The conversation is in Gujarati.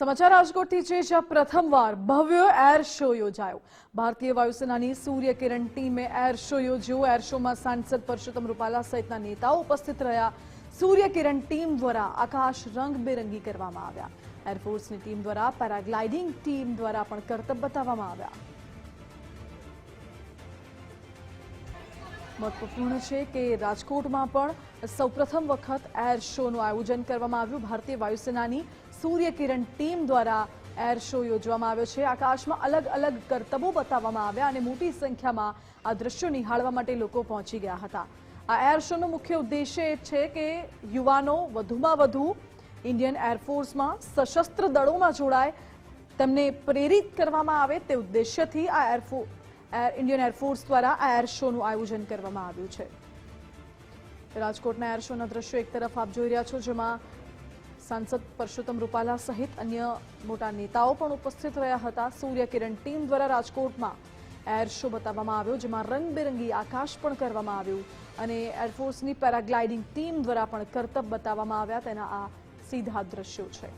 સમાચાર રાજકોટથી છે, જ્યાં પ્રથમવાર ભવ્ય એર શો યોજાયો। ભારતીય વાયુસેનાની સૂર્ય કિરણ ટીમે એર શો યોજ્યો। એર શોમાં સાંસદ પરસોત્તમ રૂપાલા સહિતના નેતાઓ ઉપસ્થિત રહ્યા। સૂર્ય કિરણ ટીમ દ્વારા આકાશ રંગબેરંગી કરવામાં આવ્યા। એરફોર્સની ટીમ દ્વારા પેરાગ્લાઇડિંગ ટીમ દ્વારા પણ કરતબ બતાવવામાં આવ્યા। મહત્વપૂર્ણ છે કે રાજકોટમાં પણ સૌપ્રથમ વખત એર શોનું આયોજન કરવામાં આવ્યું। ભારતીય વાયુસેનાની સૂર્ય કિરણ ટીમ દ્વારા એર શો યોજવામાં આવ્યો છે। આકાશમાં અલગ અલગ કરતબો બતાવવામાં આવ્યા અને મોટી સંખ્યામાં આ દ્રશ્યો નિહાળવા માટે લોકો પહોંચી ગયા હતા। આ એર શોનો મુખ્ય ઉદ્દેશ્ય એ છે કે યુવાનો વધુમાં વધુ ઇન્ડિયન એરફોર્સમાં સશસ્ત્ર દળોમાં જોડાય, તેમને પ્રેરિત કરવામાં આવે તે ઉદ્દેશ્યથી આ ઇન્ડિયન એરફોર્સ દ્વારા આ એર શોનું આયોજન કરવામાં આવ્યું છે। રાજકોટના એર શોના દ્રશ્યો એક તરફ આપ જોઈ રહ્યા છો, જેમાં સાંસદ પરસોત્તમ રૂપાલા સહિત અન્ય મોટા નેતાઓ પણ ઉપસ્થિત રહ્યા હતા। સૂર્ય કિરણ ટીમ દ્વારા રાજકોટમાં એર શો બતાવવામાં આવ્યો, જેમાં રંગબેરંગી આકાશ પણ કરવામાં આવ્યું અને એરફોર્સની પેરાગ્લાઇડિંગ ટીમ દ્વારા પણ કરતબ બતાવવામાં આવ્યા। તેના આ સીધા દ્રશ્યો છે।